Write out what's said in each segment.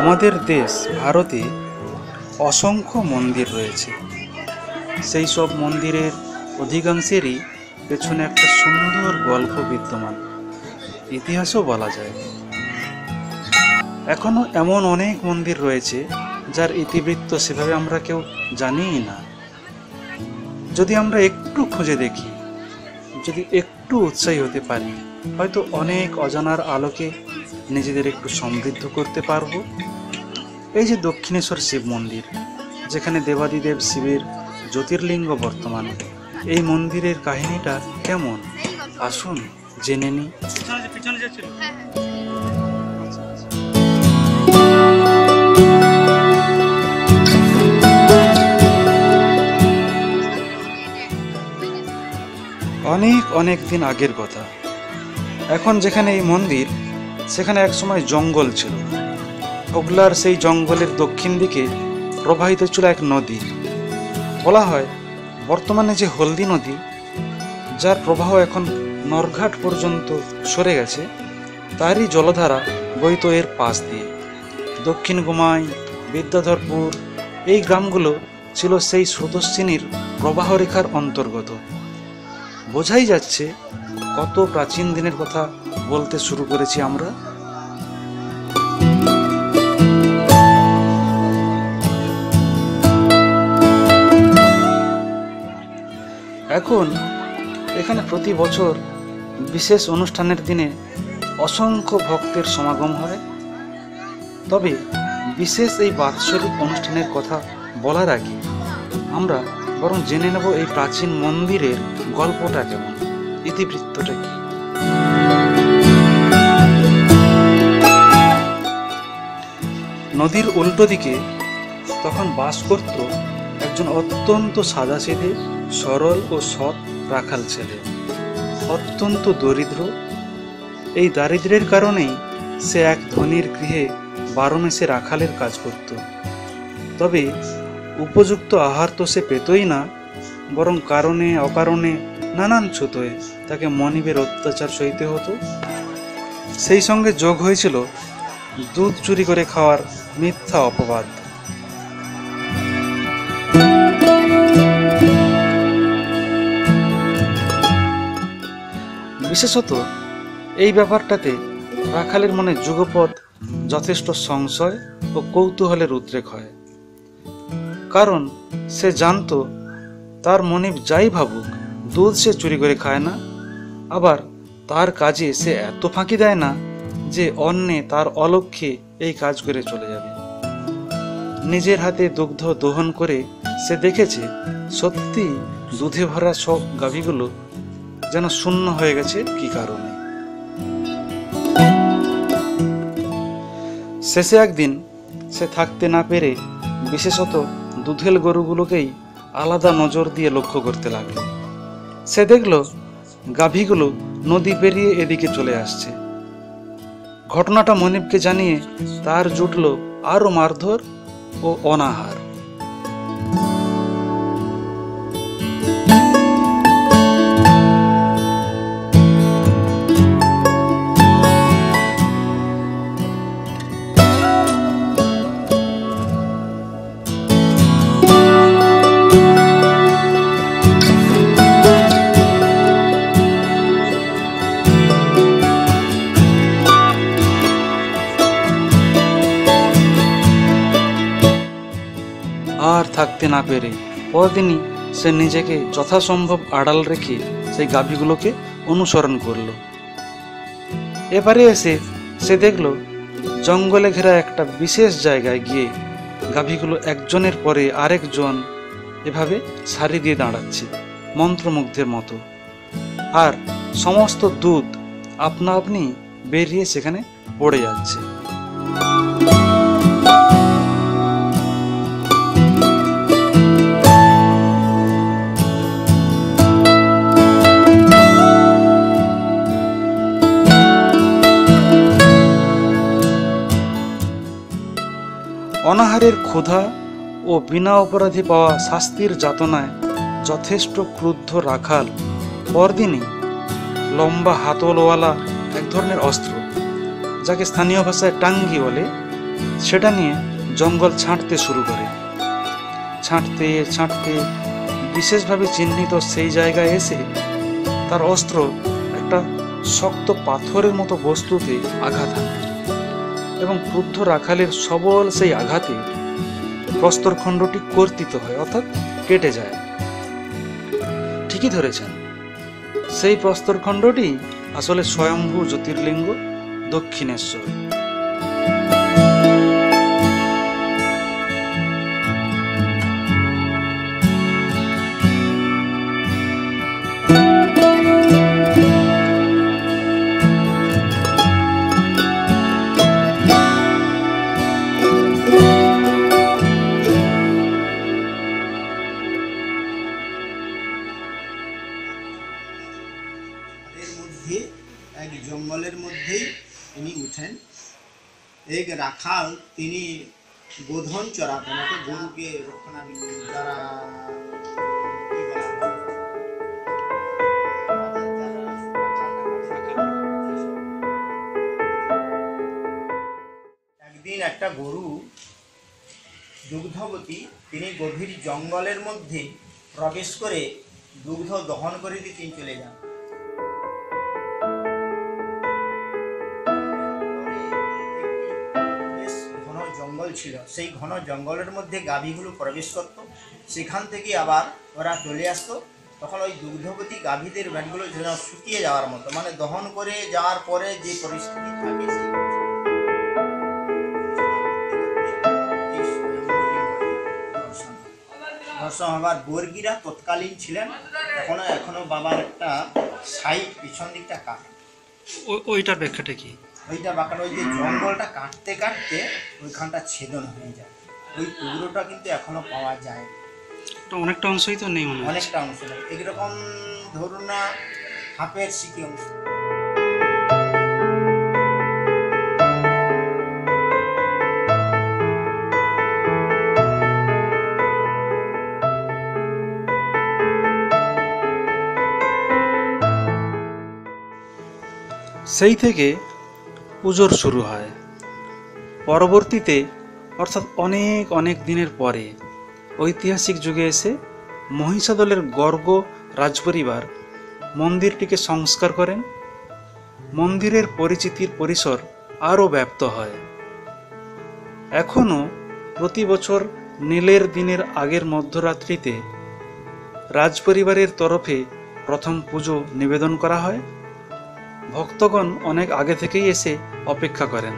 আমাদের দেশ ভারতে অসংখ্য মন্দির রয়েছে। সেই সব মন্দিরের অধিকাংশেরই পেছনে একটা সুন্দর গল্প বিদ্যমান, ইতিহাসও বলা যায়। এখনো এমন অনেক মন্দির রয়েছে যার ইতিবৃত্ত সেভাবে আমরা কেউ জানিই না। যদি আমরা একটু খুঁজে দেখি, যদি একটু উৎসাহী হতে পারি, হয়তো অনেক অজানার আলোকে নিজেদের একটু সমৃদ্ধ করতে পারবো। এই যে দক্ষিণেশ্বর শিব মন্দির, যেখানে দেবাদিদেব শিবের জ্যোতির্লিঙ্গ বর্তমান, এই মন্দিরের কাহিনীটা কেমন আসুন জেনে নিই। অনেক অনেক দিন আগের কথা। এখন যেখানে এই মন্দির, সেখানে একসময় জঙ্গল ছিল। ওগলার সেই জঙ্গলের দক্ষিণ দিকে প্রবাহিত ছিল এক নদী। বলা হয় বর্তমানে যে হলদি নদী, যার প্রবাহ এখন নরঘাট পর্যন্ত সরে গেছে, তারই জলধারা বইত এর পাশ দিয়ে। দক্ষিণ গোমাই, বিদ্যাধরপুর, এই গ্রামগুলো ছিল সেই স্রোতস্বিনীর প্রবাহরেখার অন্তর্গত। বোঝাই যাচ্ছে কত প্রাচীন দিনের কথা বলতে শুরু করেছি আমরা। এখন এখানে প্রতি বছর বিশেষ অনুষ্ঠানের দিনে অসংখ্য ভক্তের সমাগম হয়। তবে বিশেষ এই বাৎসরিক অনুষ্ঠানের কথা বলার আগে আমরা বরং জেনে নেব এই প্রাচীন মন্দিরের গল্পটা কেমন, ইতিবৃত্তটা কি। নদীর উল্টো দিকে তখন বাস করত একজন অত্যন্ত সাদাসিধে, সরল ও সৎ রাখাল ছেলে, অত্যন্ত দরিদ্র। এই দারিদ্র্যের কারণেই সে এক ধনীর গৃহে 12 মাসে রাখালের কাজ করত। তবে উপযুক্ত আহার তো সে পেতই না, বরং কারণে অকারণে নানান ছুতোয় তাকে মনিবের অত্যাচার সইতে হতো। সেই সঙ্গে যোগ হয়েছিল দুধ চুরি করে খাওয়ার মিথ্যা অপবাদ। বিশেষত এই ব্যাপারটাতে রাখালের মনে যুগপৎ যথেষ্ট সংশয় ও কৌতূহলের উদ্রেক হয়। কারণ সে জানত তার মনিব যাই ভাবুক, দুধ সে চুরি করে খায় না। আবার তার কাজে সে এত ফাঁকি দেয় না যে অন্যে তার অলক্ষ্যে এই কাজ করে চলে যাবে। নিজের হাতে দুগ্ধ দোহন করে সে দেখেছে সত্যি দুধে ভরা সব গাভীগুলো যেন শূন্য হয়ে গেছে কি কারণে। শেষে একদিন সে থাকতে না পেরে বিশেষত দুধেল গরুগুলোকেই আলাদা নজর দিয়ে লক্ষ্য করতে লাগলো। সে দেখল গাভীগুলো নদী পেরিয়ে এদিকে চলে আসছে। ঘটনাটা মনিবকে জানিয়ে তার জুটল আরো মারধর ও অনাহার। আর থাকতে না পেরে পরদিনই সে নিজেকে যথাসম্ভব আড়াল রেখে সেই গাভীগুলোকে অনুসরণ করল। এবারে এসে সে দেখল জঙ্গলে ঘেরা একটা বিশেষ জায়গায় গিয়ে গাভীগুলো একজনের পরে আরেকজন এভাবে সারি দিয়ে দাঁড়াচ্ছে মন্ত্রমুগ্ধের মতো, আর সমস্ত দুধ আপনা আপনি বেরিয়ে সেখানে পড়ে যাচ্ছে। অনাহারের ক্ষুধা ও বিনা অপরাধী পাওয়া শাস্তির যাতনায় যথেষ্ট ক্রুদ্ধ রাখাল পরদিনই লম্বা হাতলওয়ালা এক ধরনের অস্ত্র, যাকে স্থানীয় ভাষায় টাঙ্গি বলে, সেটা নিয়ে জঙ্গল ছাঁটতে শুরু করে। ছাঁটতে ছাঁটতে বিশেষভাবে চিহ্নিত সেই জায়গায় এসে তার অস্ত্র একটা শক্ত পাথরের মতো বস্তুতে আঘাত হানে এবং ক্রুদ্ধ রাখালের সবল সেই আঘাতে প্রস্তরখণ্ডটি কর্তিত হয়, অর্থাৎ কেটে যায়। ঠিকই ধরেছেন, সেই প্রস্তরখণ্ডটি আসলে স্বয়ম্ভু জ্যোতির্লিঙ্গ দক্ষিণেশ্বর। এক জঙ্গলের মধ্যেই তিনি উঠেন। এক রাখাল তিনি গোধন চড়াতেন, গরুকে রক্ষণাবেক্ষণ যারা একদিন একটা গরু দুগ্ধবতী, তিনি গভীর জঙ্গলের মধ্যে প্রবেশ করে দুগ্ধ দহন করে দিয়ে তিনি চলে যান। ঘন জঙ্গল ছিল, সেই ঘন জঙ্গলের মধ্যে গাভীগুলো প্রবেশ করত, সেখান থেকে আবার ওরা চলে আসতো। তখন ওই দুগ্ধবতী গাভীদের ব্যাটগুলো যেন শুকিয়ে যাওয়ার মতো, মানে দহন করে যাওয়ার পরে যে পরিস্থিতি থাকে সেই দর্শন হবার। বর্গীরা তৎকালীন ছিলেন, এখনো বাবার একটা সাইড পিছন দিকটা কাটা। ওইটার ব্যাখ্যাটা কি? ওইটা বাঁকানো, ওই যে জঙ্গলটা কাটতে কাটতে ওইখানটা ছেদন হয়ে যায়, ওই টুকরোটা কিন্তু এখনো পাওয়া যায়। অনেকটা অংশই তো নেই, অনেকটা অংশ নেই, এইরকম ধরুন না হাফের সিকি অংশ। সেই থেকে পুজোর শুরু হয়। পরবর্তীতে, অর্থাৎ অনেক অনেক দিনের পরে, ঐতিহাসিক যুগে এসে মহিষাদলের গর্গ রাজপরিবার মন্দিরটিকে সংস্কার করেন। মন্দিরের পরিচিতির পরিসর আরও ব্যাপ্ত হয়। এখনও প্রতি বছর নীলের দিনের আগের মধ্যরাত্রিতে রাজপরিবারের তরফে প্রথম পুজো নিবেদন করা হয়। ভক্তগণ অনেক আগে থেকেই এসে অপেক্ষা করেন।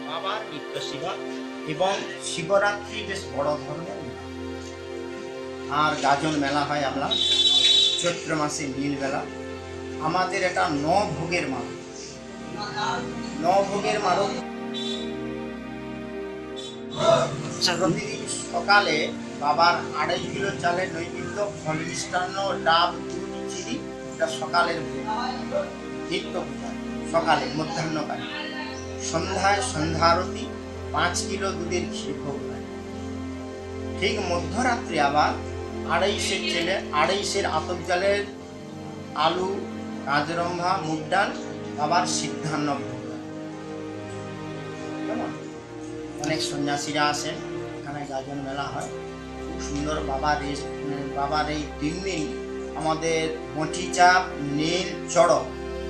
বাবার নিত্য সেবা এবং শিবরাত্রি বেশ বড় ধরনের মেলা। আর গাজন মেলা হয় আমরা চৈত্র মাসে নীল বেলা। আমাদের এটা 9 ভোগের মালা, নভোগের মারক। প্রতিদিন সকালে বাবার 2.5 কিলো চালের নৈবেদ্য, ফল মিষ্টান্ন, ডাব, দুধ, চিনি, এটা সকালের নিত্য পূজা, সকালে মধ্যাহ্নকালে। সন্ধ্যায় সন্ধ্যা আরতি, 5 কিলো দুধের ক্ষীর ভোগ হয়। ঠিক মধ্যরাত্রে আবার 2.5 আতপ চালের আলু, কাজরম্ভা, মুগ ডাল, আবার সিদ্ধান্ন ভোগ হয়। কেমন? অনেক সন্ন্যাসীরা আসেন, এখানে গাজন মেলা হয়, খুব সুন্দর। বাবার এই 3 দিন আমাদের মঠি চাপ, নীল, চড়ক,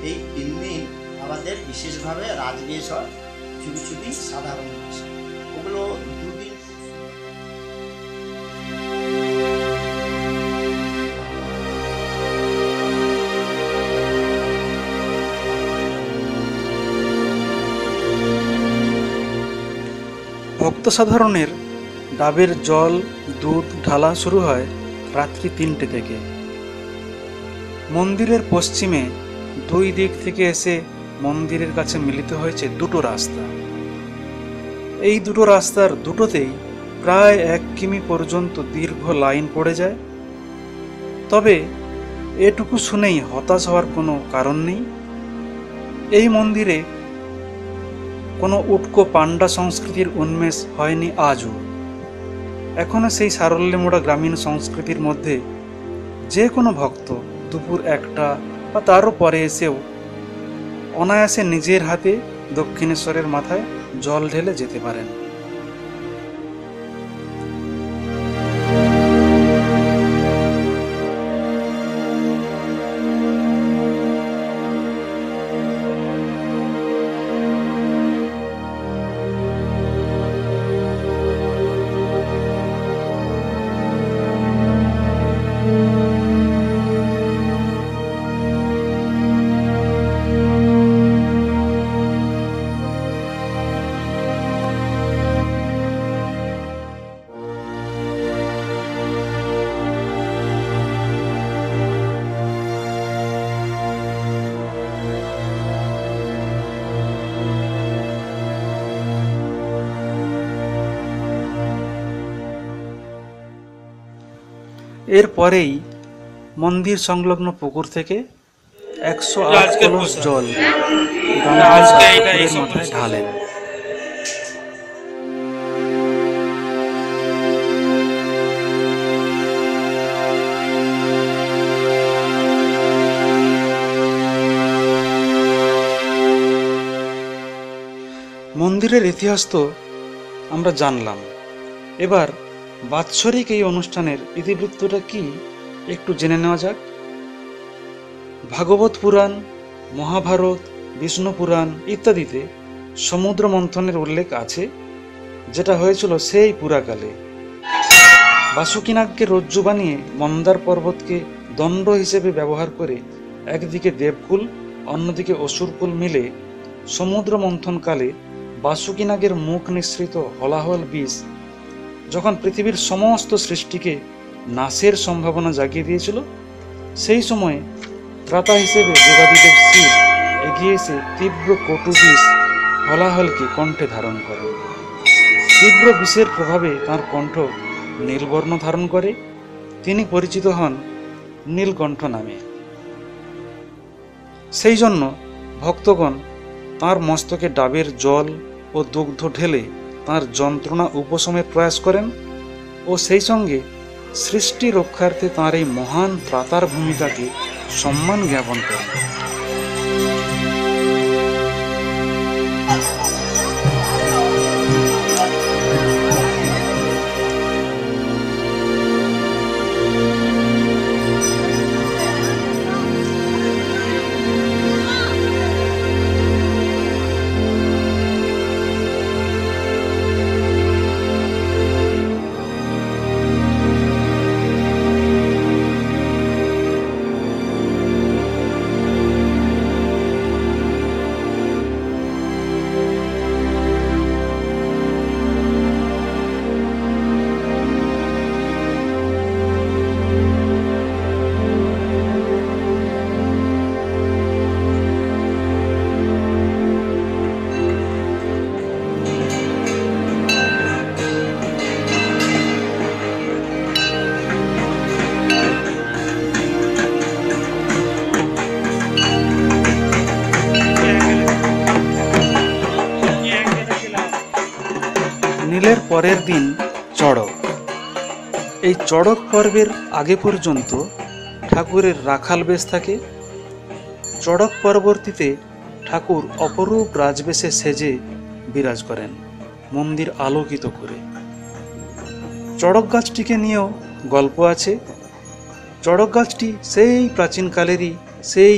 এই 3 দিন আমাদের বিশেষভাবে রাজবেশ হয়। কিছু দিন সাধারণ বেশ, ওগুলো 2 দিন। ভক্ত সাধারণের ডাবের জল, দুধ ঢালা শুরু হয় রাত্রি 3টে থেকে। মন্দিরের পশ্চিমে 2 দিক থেকে এসে মন্দিরের কাছে মিলিত হয়েছে 2টো রাস্তা। এই 2টো রাস্তার দুটোতেই প্রায় 1 কিমি পর্যন্ত দীর্ঘ লাইন পড়ে যায়। তবে এটুকু শুনেই হতাশ হওয়ার কোনো কারণ নেই। এই মন্দিরে কোনো উটকো পান্ডা সংস্কৃতির উন্মেষ হয়নি আজও। এখনো সেই সারল্যমোড়া গ্রামীণ সংস্কৃতির মধ্যে যে কোনো ভক্ত দুপুর 1টা বা তারও পরে এসেও অনায়াসে নিজের হাতে দক্ষিণেশ্বরের মাথায় জল ঢেলে যেতে পারেন। এরপরেই মন্দির সংলগ্ন পুকুর থেকে 108 কলস জল ঠাকুরের মাথায় ঢালেন। মন্দিরের ইতিহাস তো আমরা জানলাম, এবার বাৎসরিক এই অনুষ্ঠানের ইতিবৃত্তটা কি একটু জেনে নেওয়া যাক। ভাগবত পুরাণ, মহাভারত, বিষ্ণু পুরাণ ইত্যাদিতে সমুদ্র মন্থনের উল্লেখ আছে, যেটা হয়েছিল সেই পুরাকালে। বাসুকিনাগকে রজ্জু বানিয়ে মন্দার পর্বতকে দণ্ড হিসেবে ব্যবহার করে একদিকে দেবকুল অন্যদিকে অসুরকুল মিলে সমুদ্র মন্থনকালে বাসুকিনাগের মুখ নিঃসৃত হলাহল বিষ যখন পৃথিবীর সমস্ত সৃষ্টিকে নাশের সম্ভাবনা জাগিয়ে দিয়েছিল, সেই সময়ে ত্রাতা হিসেবে দেবাদিদেব শিব এগিয়ে এসে তীব্র কটু বিষ হলাহলকে কণ্ঠে ধারণ করে। তীব্র বিষের প্রভাবে তাঁর কণ্ঠ নীলবর্ণ ধারণ করে। তিনি পরিচিত হন নীলকণ্ঠ নামে। সেই জন্য ভক্তগণ তাঁর মস্তকে ডাবের জল ও দুগ্ধ ঢেলে তাঁর যন্ত্রণা উপশমের প্রয়াস করেন ও সেই সঙ্গে সৃষ্টি রক্ষার্থে তাঁর এই মহান ত্রাতার ভূমিকাকে সম্মান জ্ঞাপন করেন। নীলের পরের দিন চড়ক। এই চড়ক পর্বের আগে পর্যন্ত ঠাকুরের রাখাল বেশ থাকে। চড়ক পরবর্তীতে ঠাকুর অপরূপ রাজবেশে সেজে বিরাজ করেন, মন্দির আলোকিত করে। চড়ক গাছটিকে নিয়েও গল্প আছে। চড়ক গাছটি সেই প্রাচীনকালেরই সেই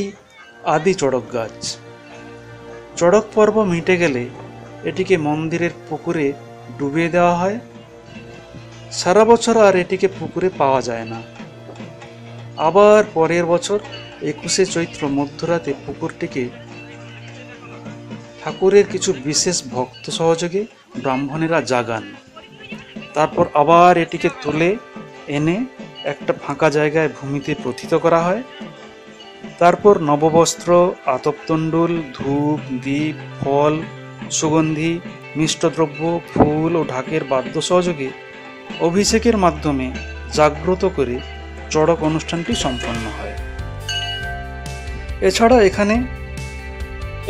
আদি চড়ক গাছ। চড়ক পর্ব মিটে গেলে এটিকে মন্দিরের পুকুরে ডুবিয়ে দেওয়া হয়। সারা বছর আর এটিকে পুকুরে পাওয়া যায় না। আবার পরের বছর 21শে চৈত্র মধ্যরাতে পুকুরটিকে ঠাকুরের কিছু বিশেষ ভক্ত সহযোগে ব্রাহ্মণেরা জাগান। তারপর আবার এটিকে তুলে এনে একটা ফাঁকা জায়গায় ভূমিতে প্রথিত করা হয়। তারপর নববস্ত্র, আতপতণ্ডুল, ধূপ, দীপ, ফল, সুগন্ধি, মিষ্টদ্রব্য, ফুল ও ঢাকের বাদ্য সহযোগে অভিষেকের মাধ্যমে জাগ্রত করে চড়ক অনুষ্ঠানটি সম্পন্ন হয়। এছাড়া এখানে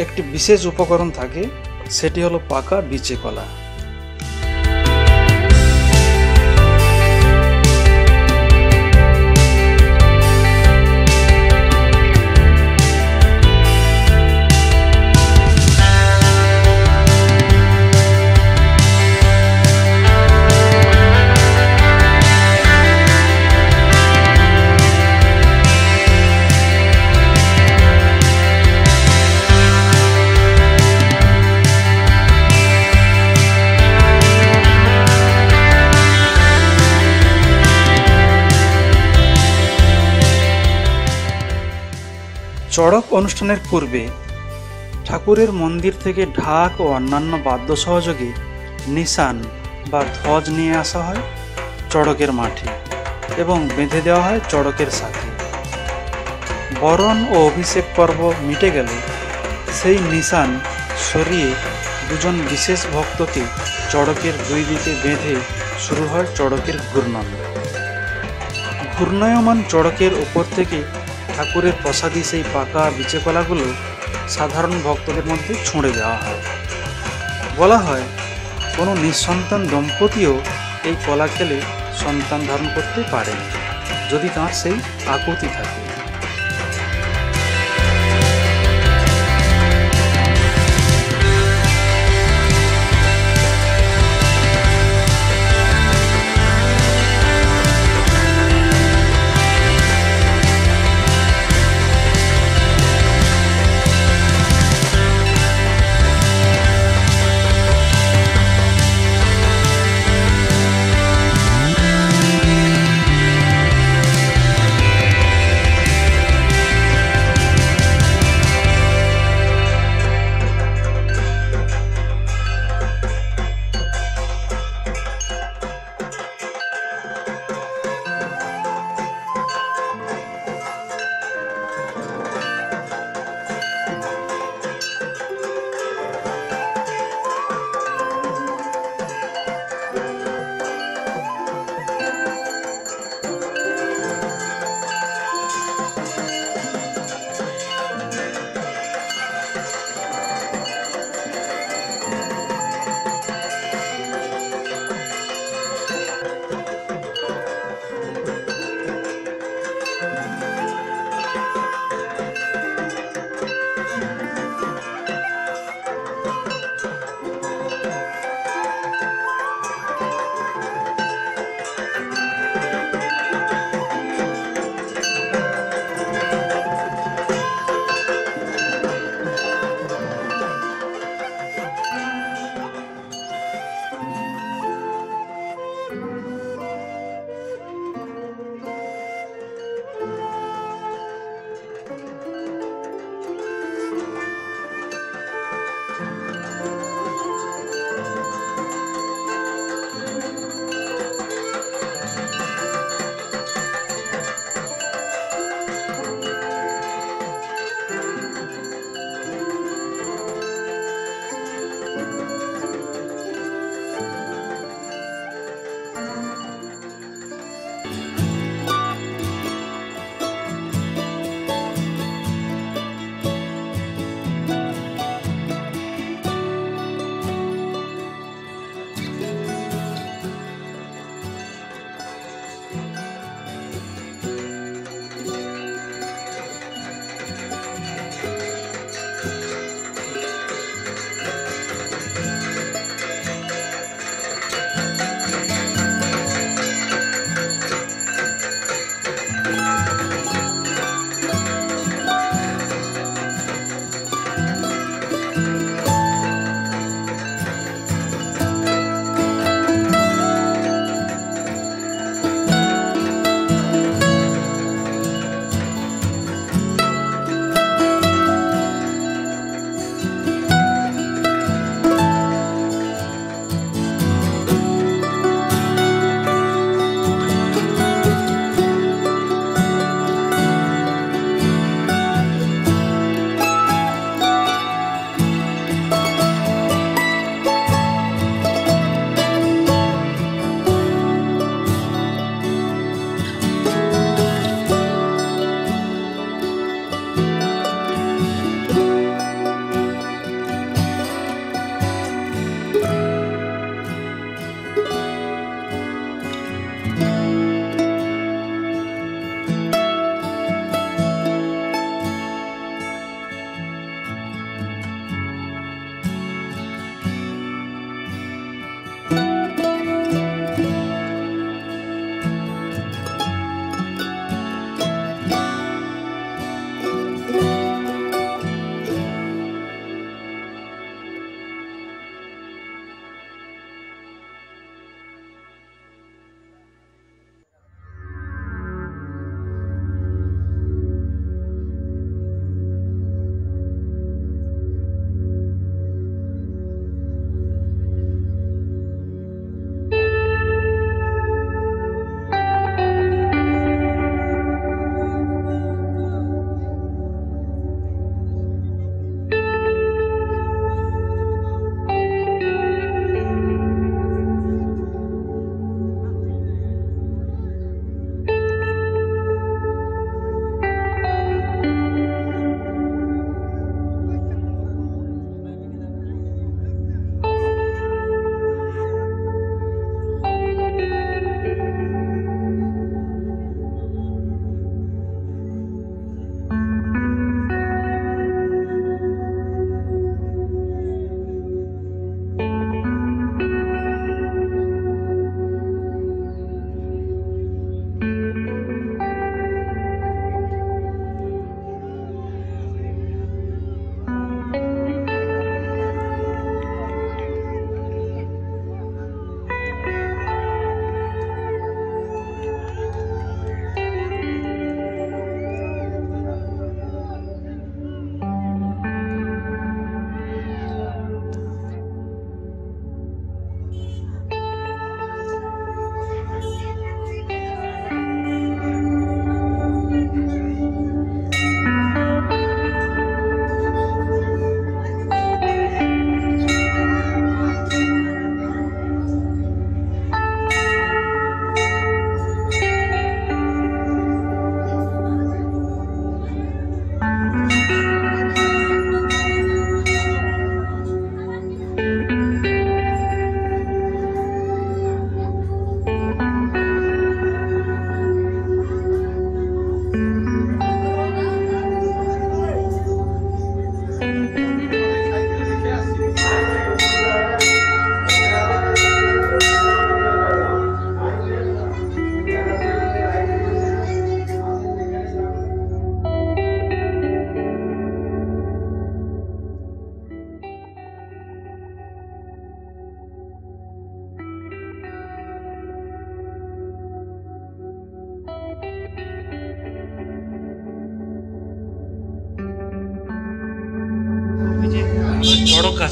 একটি বিশেষ উপকরণ থাকে, সেটি হলো পাকা বিচে কলা। চড়ক অনুষ্ঠানের পূর্বে ঠাকুরের মন্দির থেকে ঢাক ও অন্যান্য বাদ্য সহযোগে নিশান বা ধ্বজ নিয়ে আসা হয় চড়কের মাঠে এবং বেঁধে দেওয়া হয় চড়কের সাথে। বরণ ও অভিষেক পর্ব মিটে গেলে সেই নিশান সরিয়ে দুজন বিশেষ ভক্তকে চড়কের দুই দিকে বেঁধে শুরু হয় চড়কের ঘূর্ণন। ঘূর্ণায়মান চড়কের ওপর থেকে ঠাকুরের প্রসাদী সেই পাকা বিচে কলাগুলো সাধারণ ভক্তদের মধ্যে ছুঁড়ে দেওয়া হয়। বলা হয় কোনো নিঃসন্তান দম্পতিও এই কলা খেলে সন্তান ধারণ করতে পারেন, যদি তাঁর সেই আকুতি থাকে।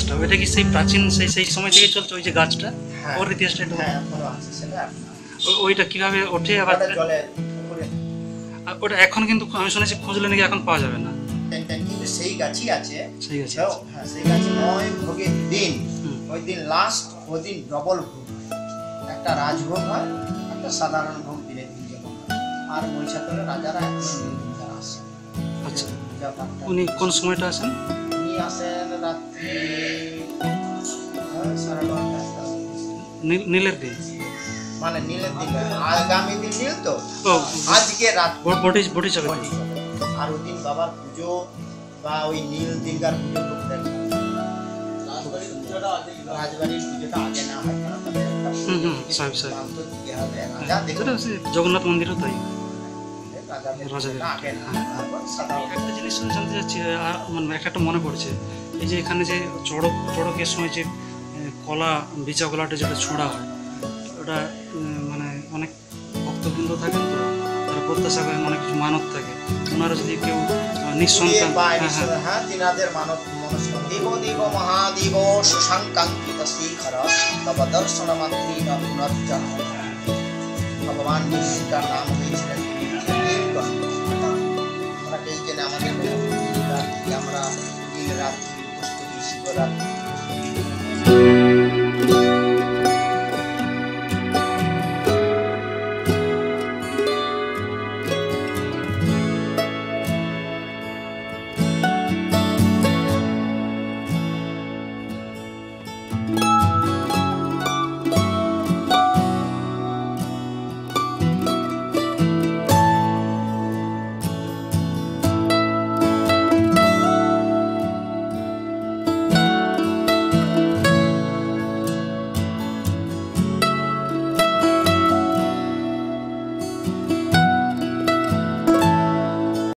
গাছটা, ওইটা কি সেই প্রাচীন সেই সময় থেকে চলছে ওই যে গাছটা? হ্যাঁ। ওর ইতিহাসটা একটু হ্যাঁ এখনো আছে সেটা। ওইটা কিভাবে ওঠে আবার? ওটা জলে পুকুরে ওটা এখন কিন্তু আমি শুনেছি খুঁজলে নাকি এখন পাওয়া যাবে না। কিন্তু সেই গাছই আছে। সেই গাছ হ্যাঁ সেই গাছ 9 ভোগের দিন, ওই দিন লাস্ট, ওই দিন ডবল ভোগ হয়। একটা রাজভোগ হয়, একটা সাধারণ ভোগ দিনে দিন যেমন হয়। আর মহিষাদলের রাজারা এখন নীলদিনকার আসে। আচ্ছা, পূজা পাঠটা উনি কোন সময়টা আসেন? উনি আসেন রাত্রি 9:30 নীলের দিন, মানে নীলের দিন আগামী দিন নীল তো, ও আজকে রাত বটি চাপে। আর ওই দিন বাবার পুজো বা ওই নীল দিনকার পুজো করতে হয়। রাজবাড়ির পুজোটা আগে না হয়, কারণ তাদের একটা সাহেব প্রান্ত দিতে হবে। রাজা দেখুন জগন্নাথ মন্দিরও তাই। রাজাদের রাজাদের। পুজোটা আগে না হয়, তারপর সাধারণ একটা জিনিস জানতে চাচ্ছি, মানে একটা মনে পড়ছে, এই যে এখানে যে চড়কের সময় যে কলা বিচা কলাটা যেটা ছোঁড়া হয়, ওটা মানে অনেক ভক্তবৃন্দ থাকেন তো, তারা প্রত্যাশা করেন, অনেক কিছু মানত থাকে, ওনারা যদি কেউ নিঃসন্তান, হ্যাঁ তিনাদের মানব মনস্ক দেব দেব মহাদেব সুশাঙ্কাঙ্কিত শিখর তব দর্শন মাত্রী না পুনর্জন। ভগবান বিষ্ণুর নাম হয়েছিলেন নীলকণ্ঠ। আমরা এই জন্য আমাদের আমরা নীল রাত্রি, পুষ্করী, শিবরাত্রি